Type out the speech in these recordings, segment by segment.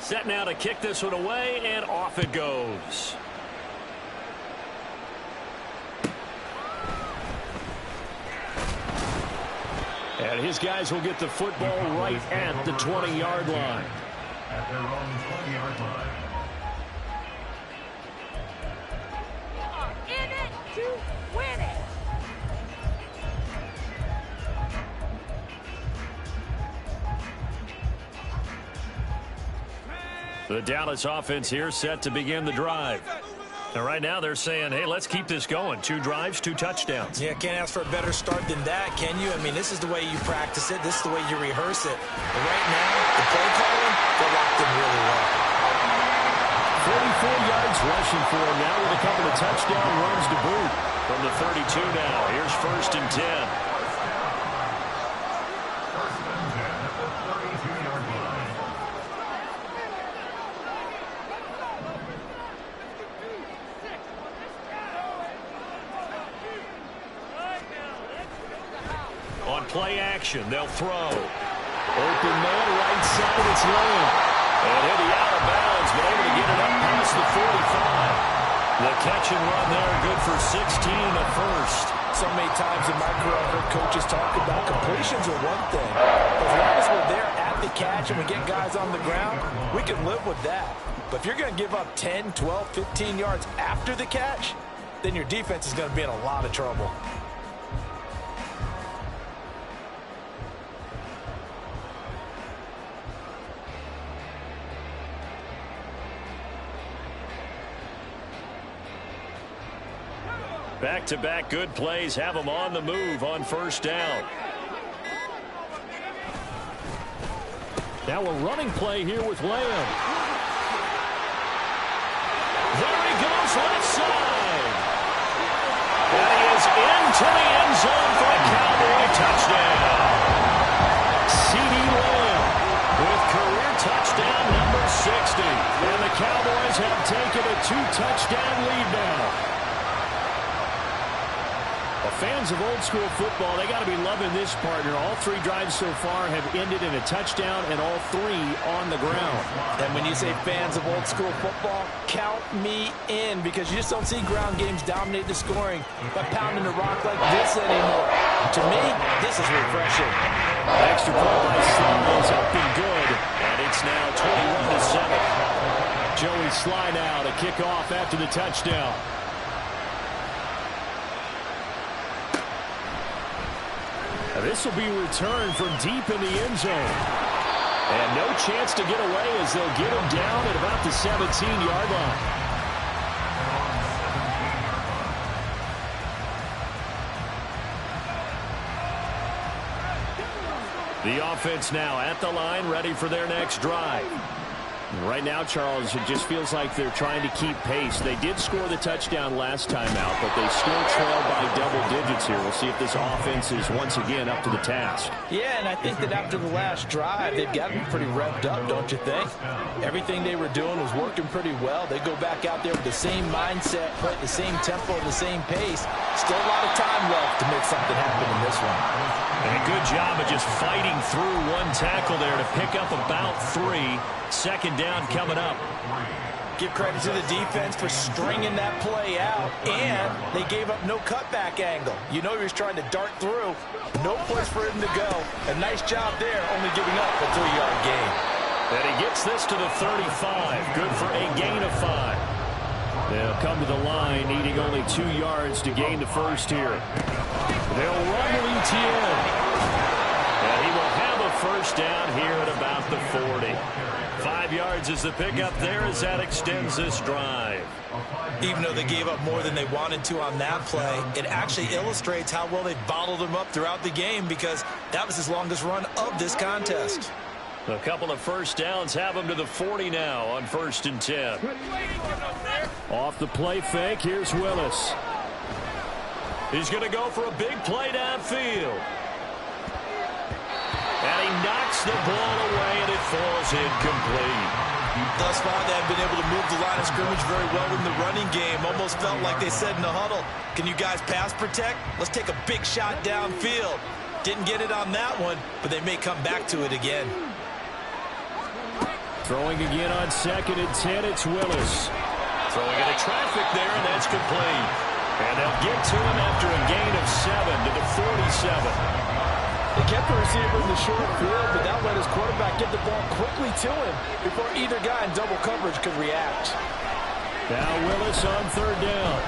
Set now to kick this one away, and off it goes. And his guys will get the football right at the 20-yard line. At their own 20-yard line. In it to win it. The Dallas offense here set to begin the drive. And right now they're saying, hey, let's keep this going. 2 drives, 2 touchdowns. Yeah, can't ask for a better start than that, can you? I mean, this is the way you practice it. This is the way you rehearse it. But right now, the play calling, they're locked in really well. 44 yards rushing for him now with a couple of touchdown runs to boot. From the 32 now, here's 1st and 10. Play action. They'll throw. Open man, right side. It's Lamb. And he'll be out of bounds, but able to get it up past the 45. The catch and run there, good for 16 and a first. So many times in my career, I've heard coaches talk about completions are one thing. As long as we're there at the catch and we get guys on the ground, we can live with that. But if you're going to give up 10, 12, 15 yards after the catch, then your defense is going to be in a lot of trouble. Back-to-back good plays have them on the move on 1st down. Now a running play here with Lamb. There he goes, left side. And he is into the end zone for a Cowboy touchdown. C.D. Lamb with career touchdown number 60. And the Cowboys have taken a 2-touchdown lead now. Fans of old school football, they got to be loving this partner. All 3 drives so far have ended in a touchdown, and all 3 on the ground. And when you say fans of old school football, count me in, because you just don't see ground games dominate the scoring by pounding the rock like this anymore. To me, this is refreshing. Extra point by Sly is up and good, and it's now 21-7. Joey Sly now to kick off after the touchdown. This will be returned from deep in the end zone. And no chance to get away as they'll get him down at about the 17-yard line. The offense now at the line, ready for their next drive. Right now, Charles, it just feels like they're trying to keep pace. They did score the touchdown last time out, but they still trail by double digits here. We'll see if this offense is once again up to the task. Yeah, and I think that after the last drive, they've got to be pretty revved up, don't you think? Everything they were doing was working pretty well. They go back out there with the same mindset, play at the same tempo, the same pace. Still a lot of time left to make something happen in this one. And a good job of just fighting through one tackle there to pick up about 3. 2nd down coming up. Give credit to the defense for stringing that play out, and they gave up no cutback angle. You know he was trying to dart through. No place for him to go. A nice job there, only giving up a 3-yard gain. And he gets this to the 35. Good for a gain of 5. They'll come to the line, needing only 2 yards to gain the first here. They'll run with ETN. And he will have a first down here at about the 40. 5 yards is the pickup there as that extends this drive. Even though they gave up more than they wanted to on that play, it actually illustrates how well they bottled them up throughout the game, because that was his longest run of this contest. A couple of first downs have them to the 40 now on 1st and 10. Off the play fake, here's Willis. He's going to go for a big play downfield. And he knocks the ball away, and it falls incomplete. Thus far, they have been able to move the line of scrimmage very well in the running game. Almost felt like they said in the huddle, can you guys pass protect? Let's take a big shot downfield. Didn't get it on that one, but they may come back to it again. Throwing again on 2nd and 10, it's Willis. Throwing into traffic there, and that's complete. And they'll get to him after a gain of 7 to the 47. They kept the receiver in the short field, but that let his quarterback get the ball quickly to him before either guy in double coverage could react. Now Willis on 3rd down.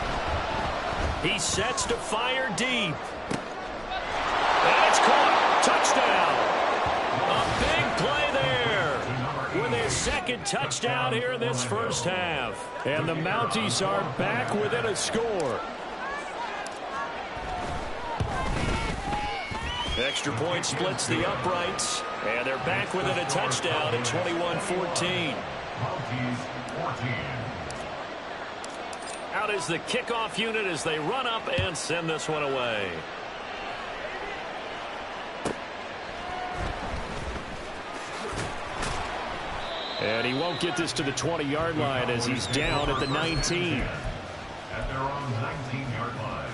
He sets to fire deep. And it's caught. Touchdown. A big play there. With his 2nd touchdown here in this first half. And the Mounties are back within a score. Extra point splits the uprights. And they're back within a touchdown at 21-14. Out is the kickoff unit as they run up and send this one away. And he won't get this to the 20-yard line as he's down at the 19. At their own 19-yard line.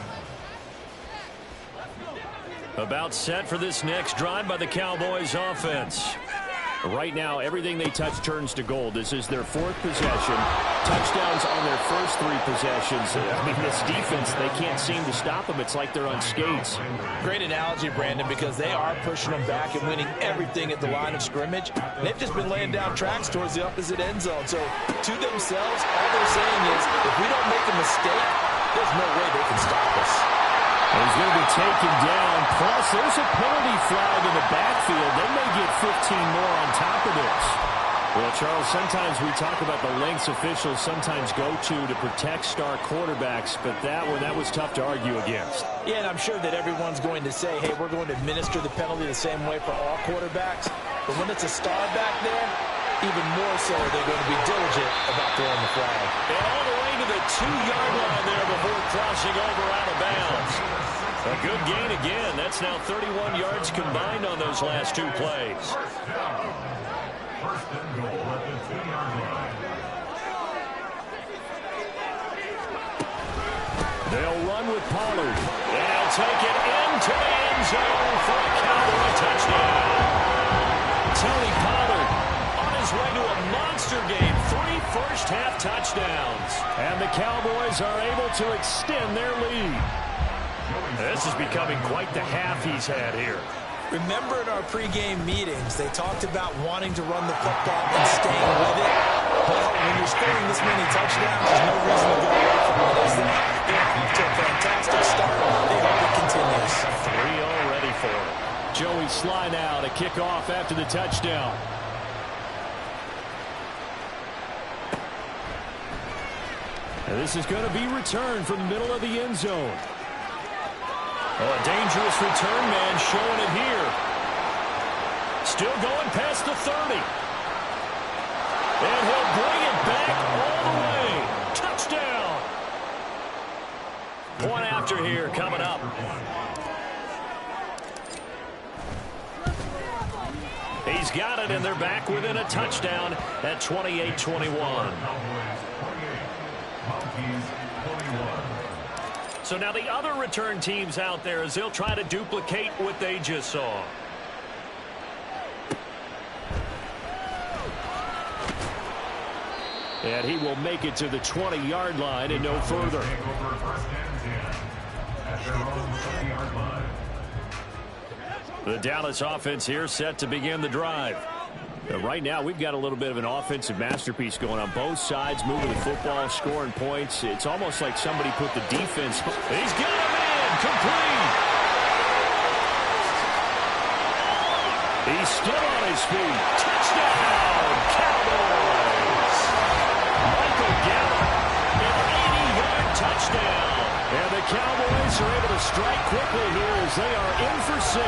About set for this next drive by the Cowboys offense. Right now, everything they touch turns to gold. This is their 4th possession. Touchdowns on their first 3 possessions. I mean, this defense, they can't seem to stop them. It's like they're on skates. Great analogy, Brandon, because they are pushing them back and winning everything at the line of scrimmage. They've just been laying down tracks towards the opposite end zone. So, to themselves, all they're saying is, if we don't make a mistake, there's no way they can stop us. He's going to be taken down. Plus, there's a penalty flag in the backfield. They may get 15 more on top of this. Well, Charles, sometimes we talk about the lengths officials sometimes go to protect star quarterbacks, but that was tough to argue against. Yeah, and I'm sure that everyone's going to say, hey, we're going to administer the penalty the same way for all quarterbacks. But when it's a star back there, even more so they're going to be diligent about throwing the flag. And all the way to the 2-yard line there before crossing over out of bounds. A good gain again. That's now 31 yards combined on those last 2 plays. First and goal at the 2-yard line. They'll run with Pollard. And they'll take it into the end zone for a Cowboy touchdown. Tony Pollard on his way to a monster game. 3 first-half touchdowns. And the Cowboys are able to extend their lead. This is becoming quite the half he's had here. Remember in our pregame meetings, they talked about wanting to run the football and staying with it. Well, when you're scoring this many touchdowns, there's no reason to go away from it, is there? It's a fantastic start. They hope it continues. 3 already for him. Joey Sly now to kick off after the touchdown. And this is going to be returned from the middle of the end zone. Oh, a dangerous return man showing it here. Still going past the 30. And he'll bring it back all the way. Touchdown. Point after here coming up. He's got it, and they're back within a touchdown at 28-21. So now the other return teams out there as they'll try to duplicate what they just saw. And he will make it to the 20-yard line and no further. The Dallas offense here set to begin the drive. Right now, we've got a little bit of an offensive masterpiece going on. Both sides moving the football, scoring points. It's almost like somebody put the defense. He's got him in. Complete. He's still on his feet. Touchdown, Cowboys. Michael Gallup, an 80-yard touchdown. And the Cowboys are able to strike quickly here as they are in for 6.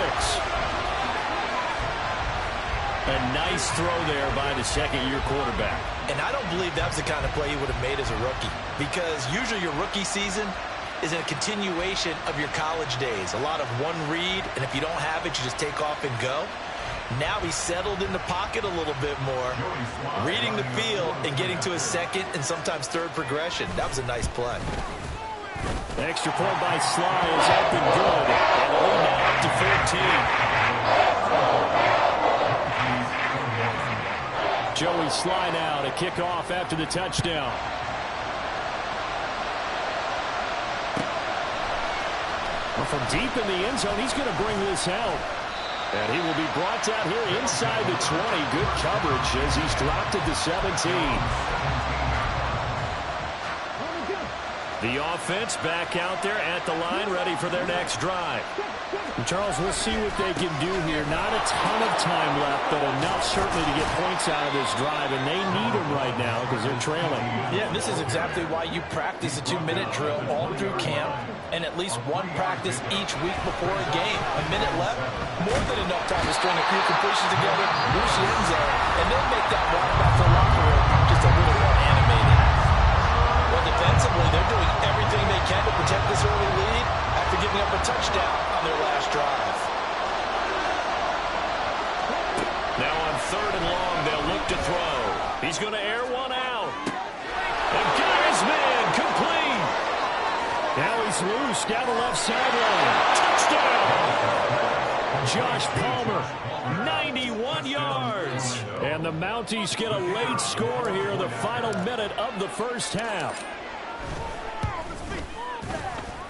A nice throw there by the second-year quarterback. And I don't believe that's the kind of play he would have made as a rookie, because usually your rookie season is a continuation of your college days. A lot of one read, and if you don't have it, you just take off and go. Now he's settled in the pocket a little bit more, reading the field and getting to his second and sometimes third progression. That was a nice play. Extra point by Sly is up and good. And the lead now up to 14. Joey slide out, a kickoff after the touchdown. Well, from deep in the end zone, he's going to bring this out. And he will be brought down here inside the 20. Good coverage as he's dropped at the 17. The offense back out there at the line, ready for their next drive. And Charles, we'll see what they can do here. Not a ton of time left, but enough certainly to get points out of this drive, and they need them right now because they're trailing. Yeah, this is exactly why you practice a 2-minute drill all through camp and at least one practice each week before a game. A minute left, more than enough time to string a few completions together, reach the end zone, and then make that walk back to the locker room just a little more animated. Well, defensively, they're doing everything they can to protect this early lead after giving up a touchdown on their last drive. Now on 3rd and long, they'll look to throw. He's going to air one out. And got his man complete. Now he's loose down the left sideline. Touchdown! Josh Palmer, 91 yards. And the Mounties get a late score here in the final minute of the first half.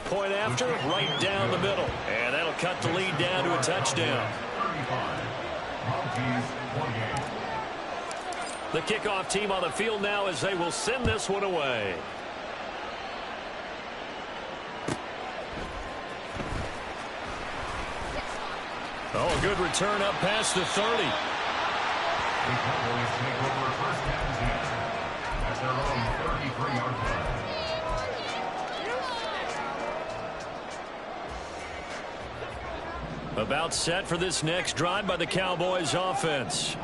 Point after, right down the middle. And that'll cut the lead down to a touchdown. The kickoff team on the field now as they will send this one away. Oh, a good return up past the 30. The Cowboys take over first and 10 at their own 33-yard line. About set for this next drive by the Cowboys offense.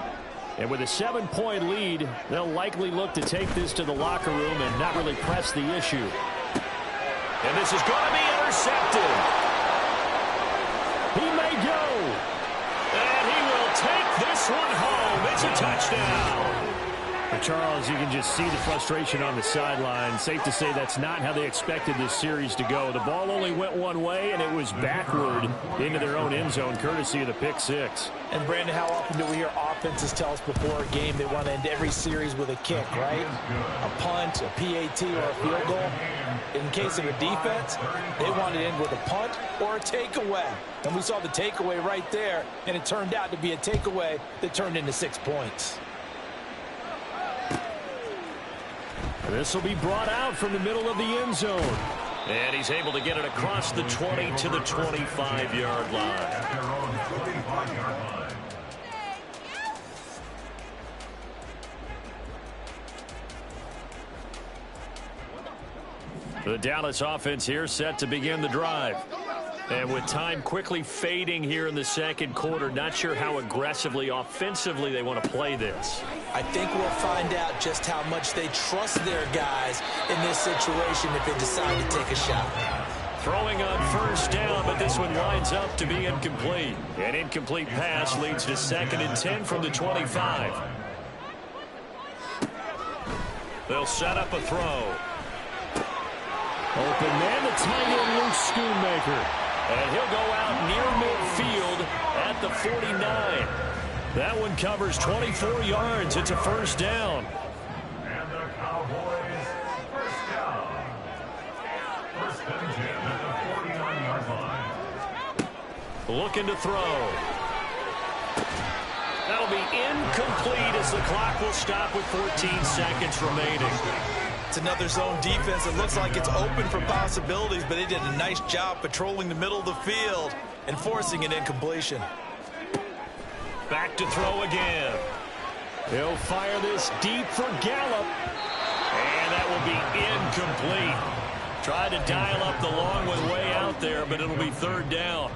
And with a 7-point lead, they'll likely look to take this to the locker room and not really press the issue. And this is going to be intercepted. He may go. And he will take this one home. It's a touchdown. But Charles, you can just see the frustration on the sideline. Safe to say that's not how they expected this series to go. The ball only went one way, and it was backward into their own end zone, courtesy of the pick six. And, Brandon, how often do we hear offenses tell us before a game they want to end every series with a kick, right? A punt, a PAT, or a field goal. In case of a defense, they want to end with a punt or a takeaway. And we saw the takeaway right there, and it turned out to be a takeaway that turned into 6 points. This will be brought out from the middle of the end zone. And he's able to get it across the 20 to the 25-yard line. At their own 45-yard line. The Dallas offense here set to begin the drive. And with time quickly fading here in the second quarter, not sure how aggressively, offensively they want to play this. I think we'll find out just how much they trust their guys in this situation if they decide to take a shot. Throwing on first down, but this one winds up to be incomplete. An incomplete pass leads to 2nd and 10 from the 25. They'll set up a throw. Open man, the tight end, Luke Schoonmaker. And he'll go out near midfield at the 49. That one covers 24 yards. It's a first down. And the Cowboys first down. First and 10 at the 49-yard line. Looking to throw. That'll be incomplete as the clock will stop with 14 seconds remaining. It's another zone defense that looks like it's open for possibilities, but they did a nice job patrolling the middle of the field and forcing an incompletion. Back to throw again. He'll fire this deep for Gallup. And that will be incomplete. Tried to dial up the long one way out there, but it'll be 3rd down.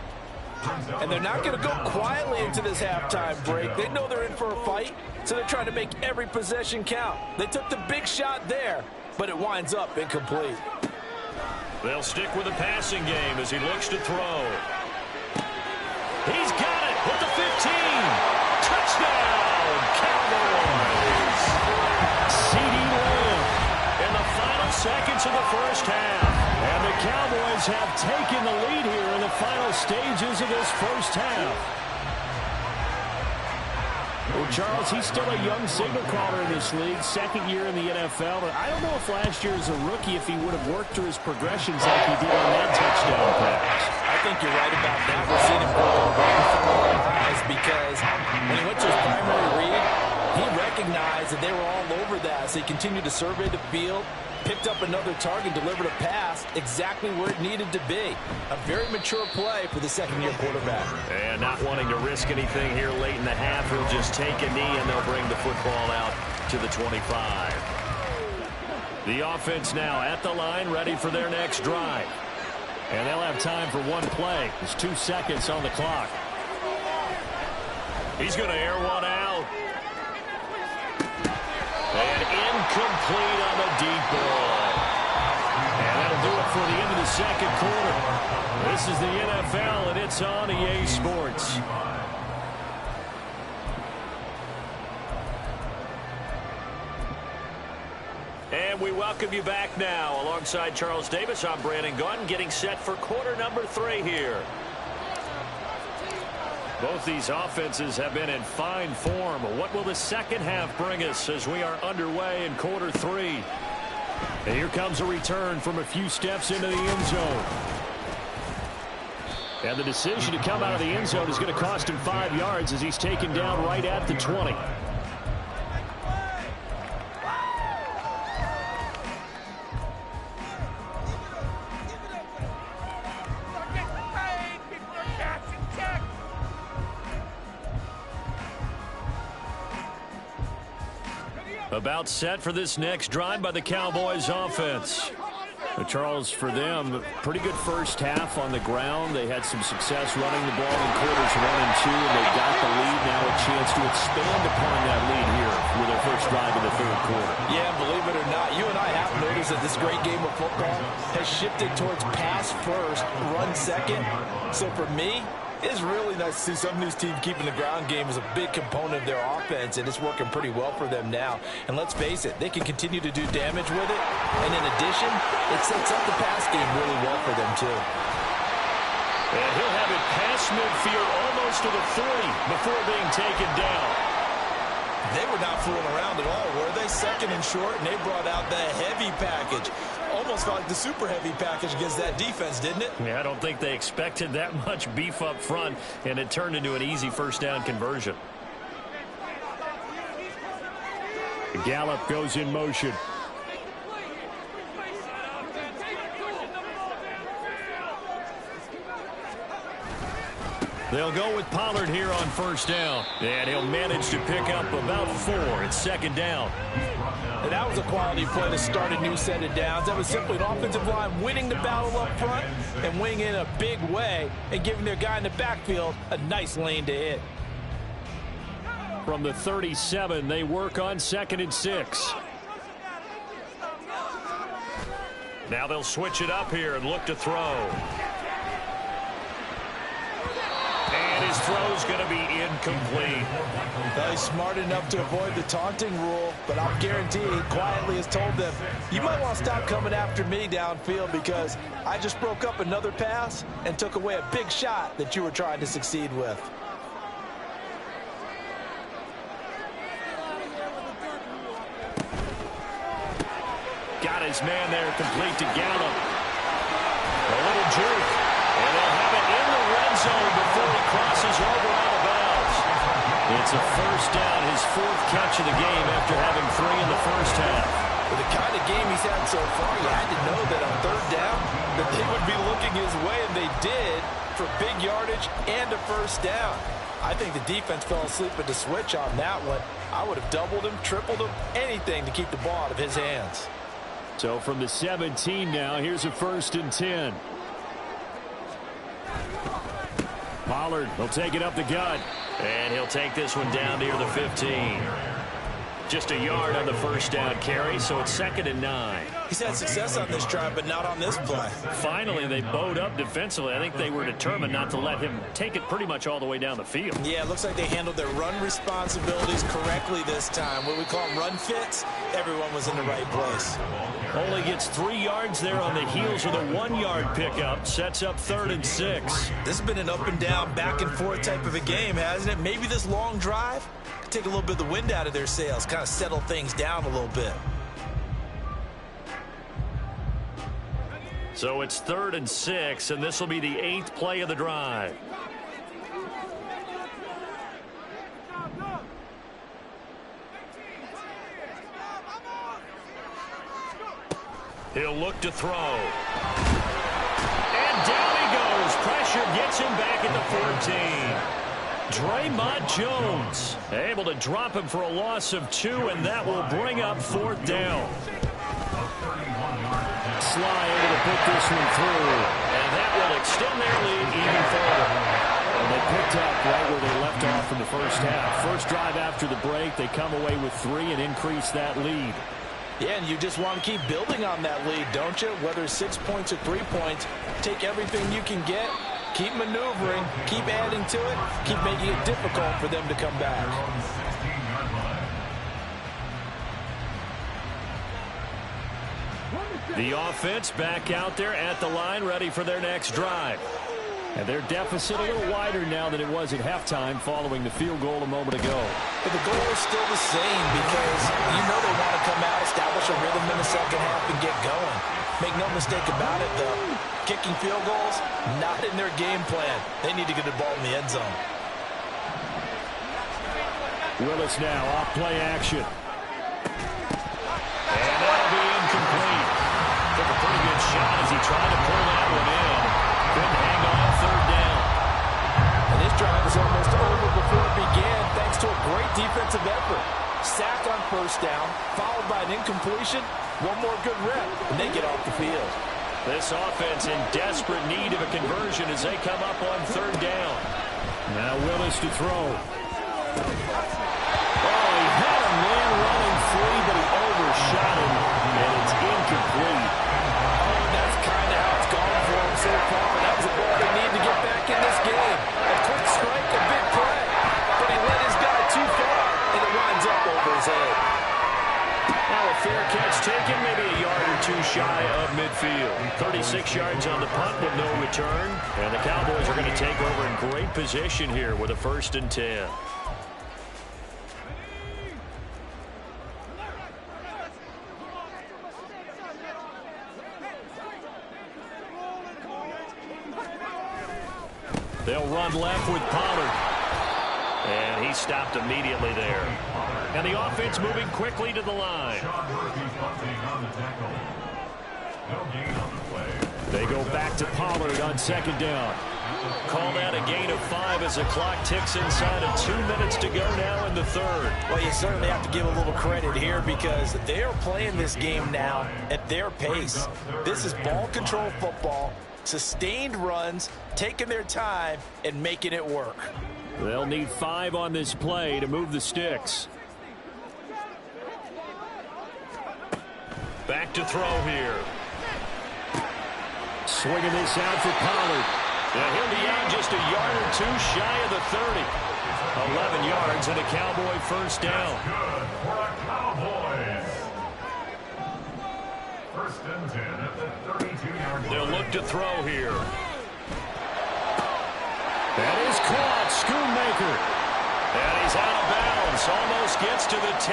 And they're not going to go quietly into this halftime break. They know they're in for a fight, so they're trying to make every possession count. They took the big shot there, but it winds up incomplete. They'll stick with the passing game as he looks to throw. He's got it with the 15. Touchdown, Cowboys. CeeDee Lamb. In the final seconds of the first half. And the Cowboys have taken the lead here in the final stages of this first half. Well, Charles, he's still a young signal caller in this league, second year in the NFL. But I don't know if last year as a rookie, if he would have worked through his progressions like he did on that touchdown pass. I think you're right about that. We're seeing him grow right in front of our eyes because when he went to his primary read, he recognized that they were all over that. So he continued to survey the field, picked up another target, delivered a pass exactly where it needed to be. A very mature play for the second-year quarterback. And not wanting to risk anything here late in the half, he'll just take a knee and they'll bring the football out to the 25. The offense now at the line, ready for their next drive. And they'll have time for one play. There's 2 seconds on the clock. He's going to air one out. And incomplete on the deep ball. And that'll do it for the end of the second quarter. This is the NFL, and it's on EA Sports. And we welcome you back now. Alongside Charles Davis, I'm Brandon Gaudin, getting set for quarter number 3 here. Both these offenses have been in fine form. What will the second half bring us as we are underway in quarter 3? And here comes a return from a few steps into the end zone. And the decision to come out of the end zone is going to cost him 5 yards as he's taken down right at the 20. About set for this next drive by the Cowboys offense. Charles, for them, pretty good first half on the ground. They had some success running the ball in quarters 1 and 2, and they got the lead. Now a chance to expand upon that lead here with their first drive in the third quarter. Yeah, believe it or not, you and I have noticed that this great game of football has shifted towards pass first, run second. So for me, it's really nice to see some of these teams keeping the ground game as a big component of their offense, and it's working pretty well for them now. And let's face it, they can continue to do damage with it. And in addition, it sets up the pass game really well for them, too. And he'll have it past midfield almost to the 30 before being taken down. They were not fooling around at all, were they? Second and short, and they brought out the heavy package. Almost felt like the super heavy package against that defense, didn't it? Yeah, I don't think they expected that much beef up front, and it turned into an easy first down conversion. Gallup goes in motion. They'll go with Pollard here on first down. And he'll manage to pick up about 4. It's second down. And that was a quality play to start a new set of downs. That was simply an offensive line winning the battle up front and winning in a big way and giving their guy in the backfield a nice lane to hit. From the 37, they work on 2nd and 6. Now they'll switch it up here and look to throw. And his throw's going to be incomplete. Well, he's smart enough to avoid the taunting rule, but I'm guaranteed he quietly has told them, you might want to stop coming after me downfield because I just broke up another pass and took away a big shot that you were trying to succeed with. Got his man there, complete to Gallup. A little juke. And they'll have it in the red zone before he crosses over out of bounds. It's a first down, his 4th catch of the game after having 3 in the first half. With the kind of game he's had so far, you had to know that on 3rd down that they would be looking his way, and they did for big yardage and a first down. I think the defense fell asleep at the switch on that one. I would have doubled him, tripled him, anything to keep the ball out of his hands. So from the 17 now, here's a 1st and 10. Pollard will take it up the gut. And he'll take this one down near the 15. Just a yard on the first down carry, so it's 2nd and 9. He's had success on this drive, but not on this play. Finally, they bowed up defensively. I think they were determined not to let him take it pretty much all the way down the field. Yeah, it looks like they handled their run responsibilities correctly this time. What we call them run fits, everyone was in the right place. Only gets 3 yards there on the heels of a 1-yard pickup. Sets up 3rd and 6. This has been an up and down, back and forth type of a game, hasn't it? Maybe this long drive could take a little bit of the wind out of their sails, kind of settle things down a little bit. So it's 3rd and 6, and this will be the 8th play of the drive. He'll look to throw. And down he goes. Pressure gets him back at the 14. Draymond Jones able to drop him for a loss of 2, and that will bring up 4th down. Sly able to put this one through, and that will extend their lead even further. And they picked up right where they left off in the first half. First drive after the break, they come away with 3 and increase that lead. Yeah, and you just want to keep building on that lead, don't you? Whether it's 6 points or 3 points, take everything you can get, keep maneuvering, keep adding to it, keep making it difficult for them to come back. The offense back out there at the line, ready for their next drive. And their deficit a little wider now than it was at halftime following the field goal a moment ago. But the goal is still the same because you know they want to come out, establish a rhythm in the second half, and get going. Make no mistake about it, though. Kicking field goals, not in their game plan. They need to get the ball in the end zone. Willis now off play action. And that'll be incomplete. Took a pretty good shot as he tried to pull that one in. Couldn't hang on 3rd down. And this drive was almost over before it began thanks to a great defensive effort. Sack on 1st down, followed by an incompletion. One more good rep, and they get off the field. This offense in desperate need of a conversion as they come up on 3rd down. Now Willis to throw. Oh, he had a man running free, but he overshot him, and it's incomplete. Oh, that's kind of how it's gone for him so far. That was a ball they need to get back in this game. A quick strike, a big play. But he led his guy too far, and it winds up over his head. Now a fair catch taken, maybe a yard or 2 shy of midfield. 36 yards on the punt with no return. And the Cowboys are going to take over in great position here with a 1st and 10. They'll run left with Pollard. And he stopped immediately there. And the offense moving quickly to the line. They go back to Pollard on 2nd down. Call that a gain of 5 as the clock ticks inside of 2 minutes to go now in the 3rd. Well, you certainly have to give a little credit here because they are playing this game now at their pace. This is ball control football, sustained runs, taking their time, and making it work. They'll need 5 on this play to move the sticks. Back to throw here. Swinging this out for Pollard. And he'll be out just a yard or 2 shy of the 30. 11 yards and a Cowboy 1st down. Good for the Cowboys. 1st and 10 at the 32-yard line. They'll look to throw here. That is caught. Schoonmaker. And he's out of bounds. Almost gets to the 10.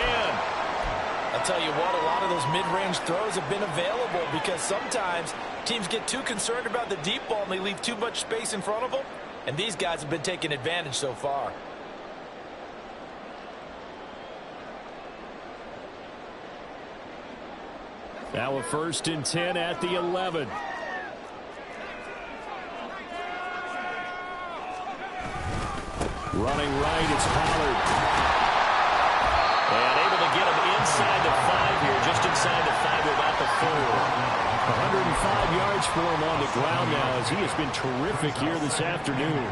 I'll tell you what, a lot of those mid-range throws have been available because sometimes teams get too concerned about the deep ball and they leave too much space in front of them. And these guys have been taking advantage so far. Now a 1st and 10 at the 11. Running right, it's Pollard. And able to get him inside the 5 here, just inside the 5 about the 4. 105 yards for him on the ground now as he has been terrific here this afternoon.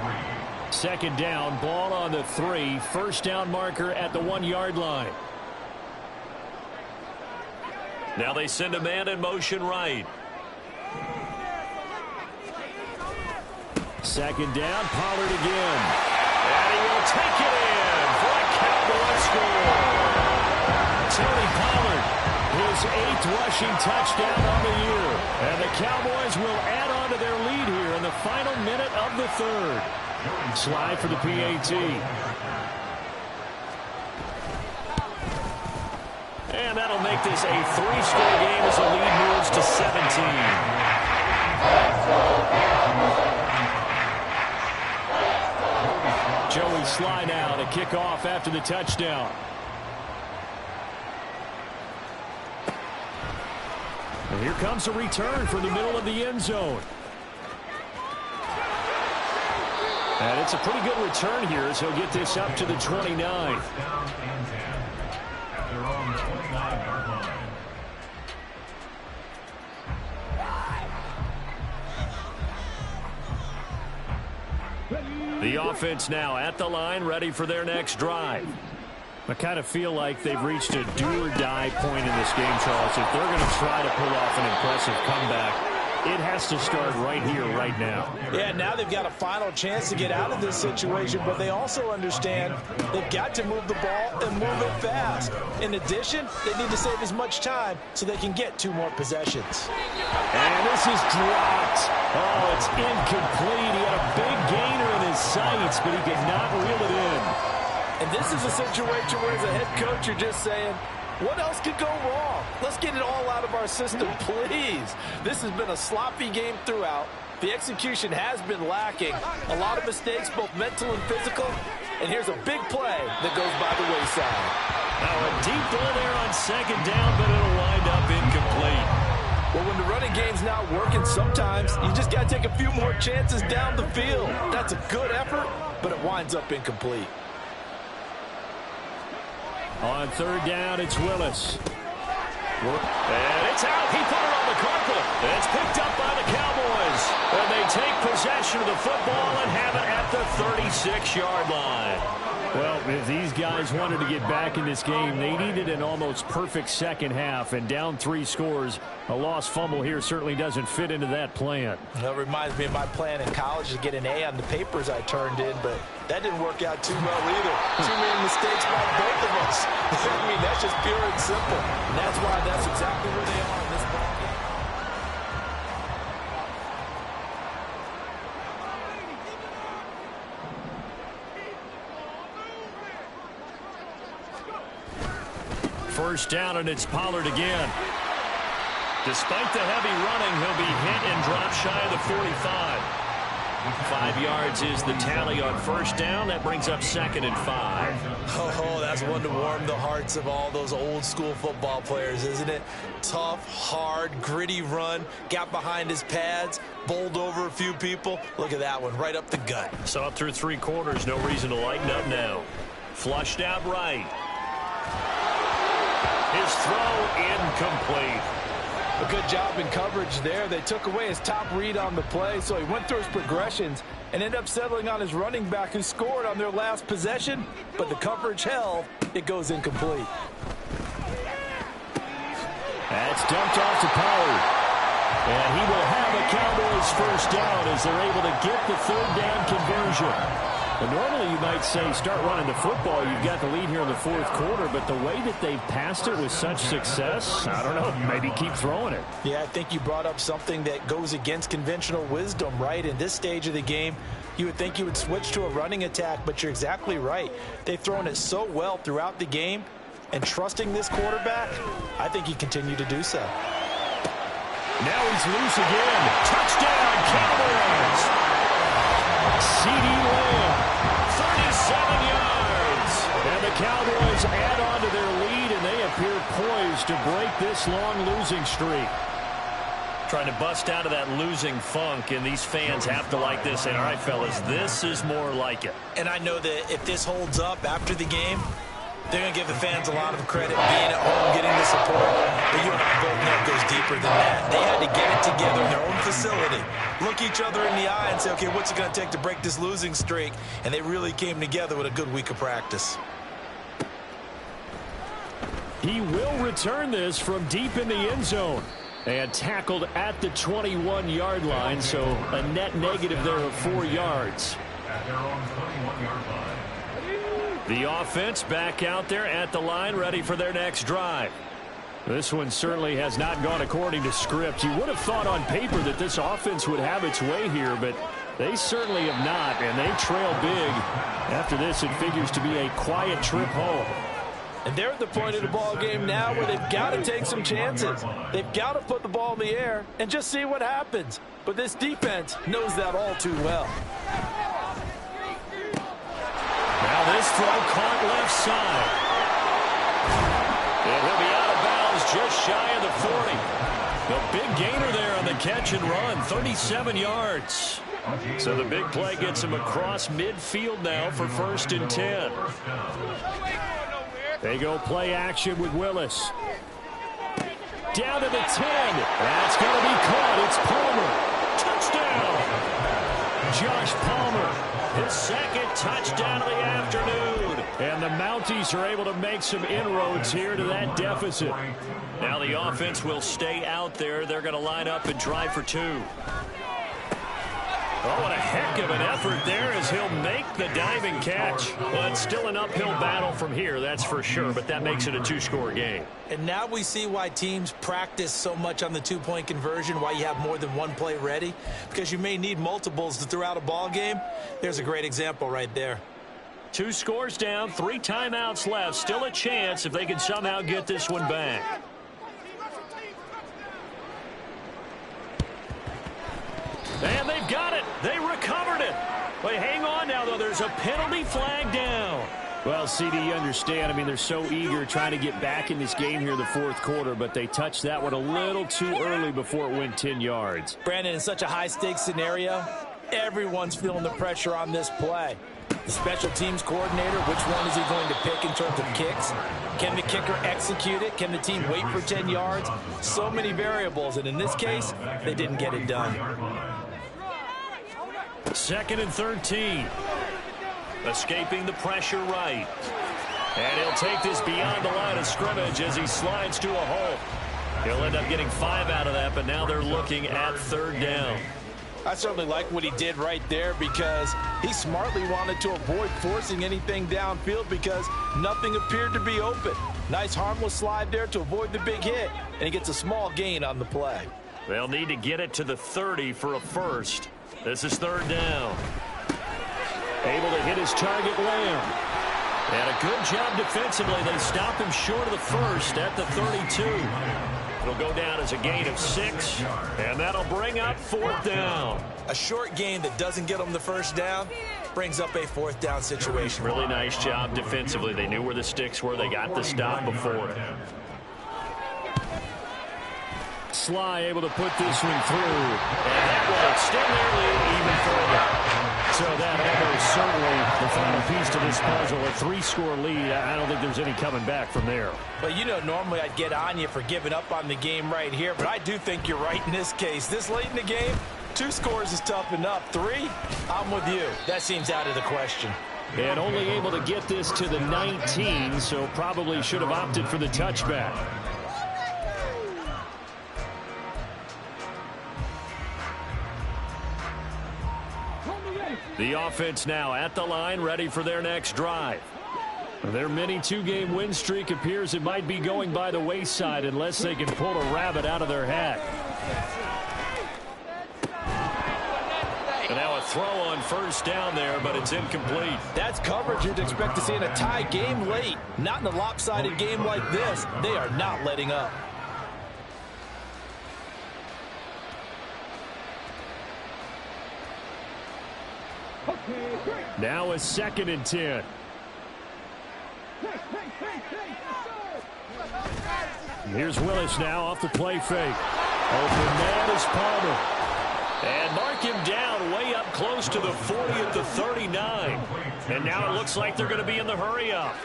2nd down, ball on the 3. 1st down marker at the 1-yard line. Now they send a man in motion right. 2nd down, Pollard again. And he will take it in for a Cowboy score. Tony Pollard, his 8th rushing touchdown on the year. And the Cowboys will add on to their lead here in the final minute of the 3rd. Slide for the PAT. And that'll make this a 3-score game as the lead moves to 17. Joey Sly now to kick off after the touchdown. And here comes a return from the middle of the end zone. And it's a pretty good return here as he'll get this up to the 29. The offense now at the line, ready for their next drive. I kind of feel like they've reached a do-or-die point in this game, Charles. If they're going to try to pull off an impressive comeback, it has to start right here, right now. Yeah, now they've got a final chance to get out of this situation, but they also understand they've got to move the ball and move it fast. In addition, they need to save as much time so they can get 2 more possessions. And this is dropped. Oh, it's incomplete. He had a big gainer in his sights, but he could not reel it in. And this is a situation where as a head coach, you're just saying, what else could go wrong? Let's get it all out of our system, please. This has been a sloppy game throughout. The execution has been lacking. A lot of mistakes, both mental and physical. And here's a big play that goes by the wayside. Now a deep ball there on second down, but it'll wind up incomplete. Well, when the running game's not working, sometimes you just got to take a few more chances down the field. That's a good effort, but it winds up incomplete. On third down, it's Willis. And it's out. He put it on the carpet. It's picked up by the Cowboys. And they take possession of the football and have it at the 36-yard line. Well, if these guys wanted to get back in this game, they needed an almost perfect second half. And down 3 scores, a lost fumble here certainly doesn't fit into that plan. That reminds me of my plan in college to get an A on the papers I turned in, but that didn't work out too well either. Too many mistakes by both of us. I mean, that's just pure and simple. And that's why that's exactly where they are in this ball game. First down, and it's Pollard again. Despite the heavy running, he'll be hit and drop shy of the 45. 5 yards is the tally on first down. That brings up 2nd and 5. Oh, that's one to warm the hearts of all those old school football players, isn't it? Tough, hard, gritty run. Got behind his pads, bowled over a few people. Look at that one, right up the gut. Saw it through 3 quarters. No reason to lighten up now. Flushed out right. His throw incomplete. A good job in coverage there. They took away his top read on the play, so he went through his progressions and ended up settling on his running back who scored on their last possession, but the coverage held. It goes incomplete. That's dumped off to Pollard. And he will have a Cowboys first down as they're able to get the 3rd down conversion. But normally you might say start running the football. You've got the lead here in the 4th quarter, but the way that they've passed it with such success, I don't know, maybe keep throwing it. Yeah, I think you brought up something that goes against conventional wisdom, right? In this stage of the game, you would think you would switch to a running attack, but you're exactly right. They've thrown it so well throughout the game, and trusting this quarterback, I think he continued to do so. Now he's loose again. Touchdown, Cowboys! CeeDee Lamb, 37 yards. And the Cowboys add on to their lead, and they appear poised to break this long losing streak. Trying to bust out of that losing funk, and these fans have to like this. And all right, fellas, this is more like it. And I know that if this holds up after the game, they're going to give the fans a lot of credit being at home, getting the support. But you and I both know it goes deeper than that. They had to get it together in their own facility, look each other in the eye and say, okay, what's it going to take to break this losing streak? And they really came together with a good week of practice. He will return this from deep in the end zone. And tackled at the 21-yard line, so a net negative there of 4 yards. At their own 21-yard line. The offense back out there at the line, ready for their next drive. This one certainly has not gone according to script. You would have thought on paper that this offense would have its way here, but they certainly have not, and they trail big. After this, it figures to be a quiet trip home. And they're at the point of the ball game now where they've got to take some chances. They've got to put the ball in the air and just see what happens. But this defense knows that all too well. Now this throw caught left side. And he'll be out of bounds just shy of the 40. The big gainer there on the catch and run, 37 yards. So the big play gets him across midfield now for 1st and 10. They go play action with Willis. Down to the 10. That's going to be caught. It's Palmer. Touchdown. Josh Palmer, his 2nd touchdown of the afternoon. And the Mounties are able to make some inroads here to that deficit. Now the offense will stay out there. They're going to line up and try for 2. Oh, what a heck of an effort there as he'll make the diving catch. Well, it's still an uphill battle from here, that's for sure, but that makes it a 2-score game. And now we see why teams practice so much on the 2-point conversion, why you have more than one play ready, because you may need multiples to throw out a ball game. There's a great example right there. 2 scores down, 3 timeouts left. Still a chance if they can somehow get this one back. And they've got it. They recovered it. But hang on now, though. There's a penalty flag down. Well, CD, you understand. I mean, they're so eager trying to get back in this game here in the 4th quarter, but they touched that one a little too early before it went 10 yards. Brandon, in such a high-stakes scenario, everyone's feeling the pressure on this play. The special teams coordinator, which one is he going to pick in terms of kicks? Can the kicker execute it? Can the team wait for 10 yards? So many variables, and in this case, they didn't get it done. 2nd and 13. Escaping the pressure right. And he'll take this beyond the line of scrimmage as he slides to a hole. He'll end up getting 5 out of that, but now they're looking at 3rd down. I certainly like what he did right there because he smartly wanted to avoid forcing anything downfield because nothing appeared to be open. Nice harmless slide there to avoid the big hit, and he gets a small gain on the play. They'll need to get it to the 30 for a first. This is 3rd down. Able to hit his target, Lamb. And a good job defensively. They stop him short of the 1st at the 32. It'll go down as a gain of 6, and that'll bring up 4th down. A short gain that doesn't get them the 1st down brings up a 4th down situation. Really nice job defensively. They knew where the sticks were. They got the stop before it. Sly able to put this one through. And that will extend their lead even further. So that almost certainly the final piece to this puzzle. A 3-score lead. I don't think there's any coming back from there. Well, you know, normally I'd get on you for giving up on the game right here, but I do think you're right in this case. This late in the game, 2 scores is tough enough. 3, I'm with you. That seems out of the question. And only able to get this to the 19, so probably should have opted for the touchback. The offense now at the line, ready for their next drive. Their mini 2-game win streak appears it might be going by the wayside unless they can pull a rabbit out of their hat. And now a throw on 1st down there, but it's incomplete. That's coverage you'd expect to see in a tie game late. Not in a lopsided game like this. They are not letting up. Now a 2nd and 10. Here's Willis now off the play fake. Open man is Palmer. And mark him down way up close to the 40 at the 39. And now it looks like they're going to be in the hurry up.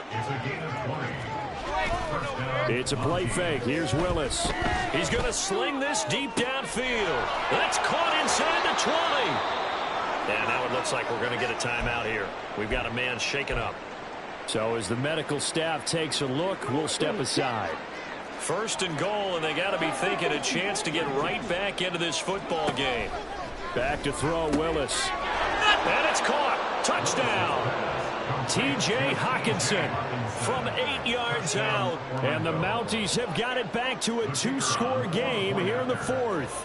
It's a play fake. Here's Willis. He's going to sling this deep downfield. That's caught inside the 20. And now it looks like we're going to get a timeout here. We've got a man shaken up. So as the medical staff takes a look, we'll step aside. 1st and goal, and they got to be thinking a chance to get right back into this football game. Back to throw, Willis. And it's caught. Touchdown. T.J. Hawkinson from 8 yards out. And the Mounties have got it back to a 2-score game here in the 4th.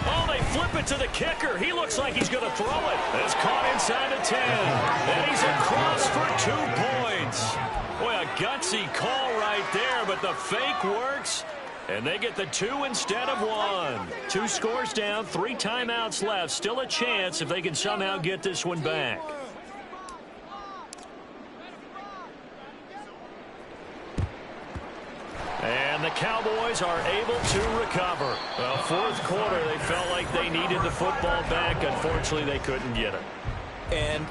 Oh, they flip it to the kicker. He looks like he's going to throw it. It's caught inside the 10. And he's across for 2 points. Boy, a gutsy call right there, but the fake works. And they get the 2 instead of 1. 2 scores down, 3 timeouts left. Still a chance if they can somehow get this one back. And the Cowboys are able to recover. Well, fourth quarter, they felt like they needed the football back. Unfortunately, they couldn't get it. And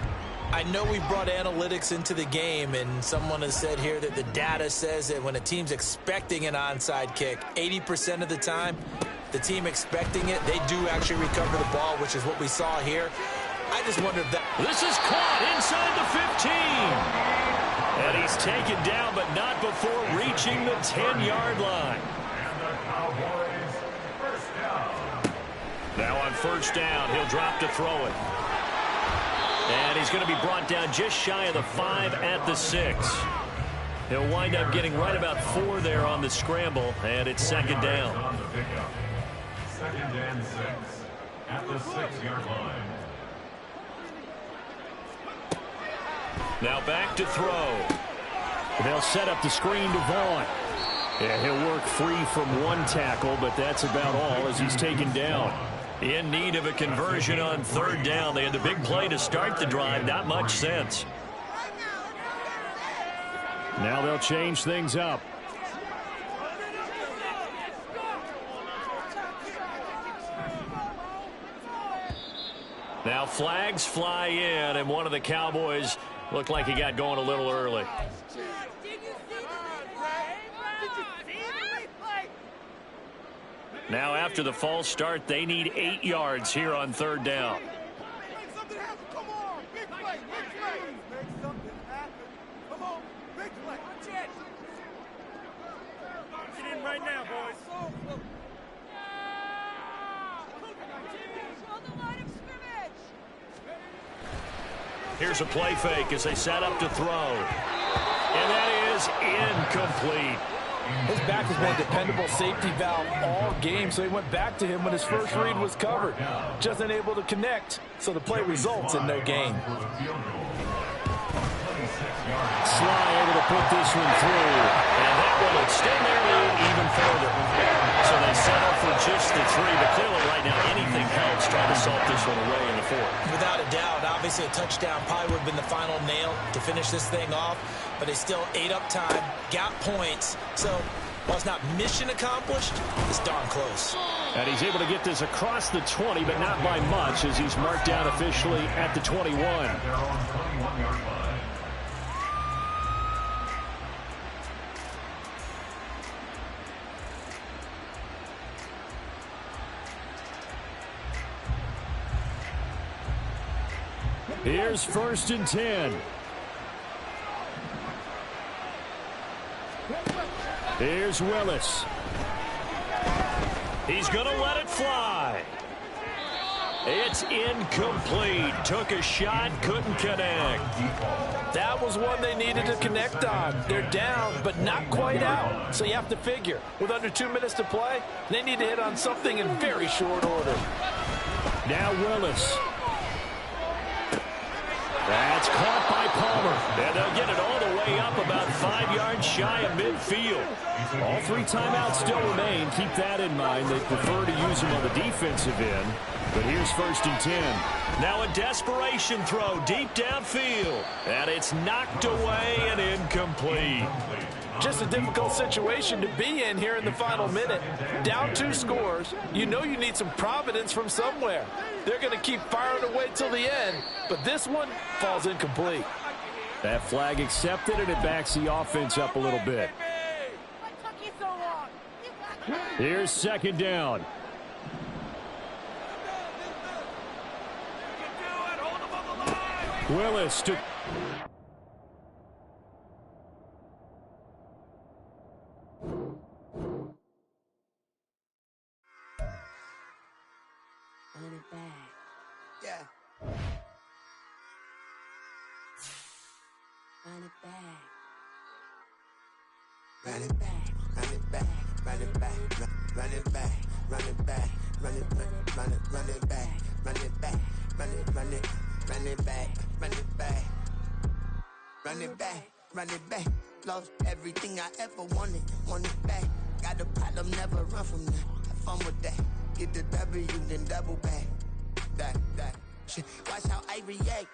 I know we brought analytics into the game, and someone has said here that the data says that when a team's expecting an onside kick, 80% of the time, the team expecting it, they do actually recover the ball, which is what we saw here. I just wonder if that... This is caught inside the 15. And he's taken down, but not before reaching the 10-yard line. And the Cowboys first down. Now on first down, he'll drop to throw it. And he's going to be brought down just shy of the 5 at the 6. He'll wind up getting right about 4 there on the scramble, and it's second down. On the pickup. Second and 6 at the 6-yard line. Now back to throw. They'll set up the screen to Vaughn. Yeah, he'll work free from 1 tackle, but that's about all as he's taken down. In need of a conversion on third down. They had the big play to start the drive. Not much sense. Now they'll change things up. Now flags fly in, and one of the Cowboys looked like he got going a little early. Now after the false start, they need 8 yards here on third down. Right now, boys. Here's a play fake as they set up to throw. And that is incomplete. His back has been a dependable safety valve all game, so he went back to him when his first read was covered. Just unable to connect, so the play results in no gain. Sly able to put this one through. And that will extend their lead even further. So they settle for just the 3, but clearly right now anything helps trying to salt this one away in the 4th. Without a doubt, obviously a touchdown probably would have been the final nail to finish this thing off, but they still ate up time, got points, so while it's not mission accomplished, it's darn close. And he's able to get this across the 20, but not by much as he's marked down officially at the 21. Their own 21-yard line. Here's first and 10. Here's Willis. He's going to let it fly. It's incomplete. Took a shot, couldn't connect. That was one they needed to connect on. They're down, but not quite out. So you have to figure, with under 2 minutes to play, they need to hit on something in very short order. Now Willis. That's caught by Palmer. And they'll get it all the way up about 5 yards shy of midfield. All 3 timeouts still remain. Keep that in mind. They prefer to use them on the defensive end. But here's first and 10. Now a desperation throw deep downfield. And it's knocked away and incomplete. Just a difficult situation to be in here in the final minute. Down 2 scores. You know you need some providence from somewhere. They're going to keep firing away till the end, but this one falls incomplete. That flag accepted, and it backs the offense up a little bit. Here's second down. Willis to... Run it back. Yeah. Run it back. Run it back. Run it back. Run it back. Run it back. Run it back. Run run it back, run it back, run it back, run it back, run it back, run it back. Lost everything I ever wanted, want it back. Got a problem, never run from that. Have fun with that. Get the W, then double back. That shit. Watch how I react.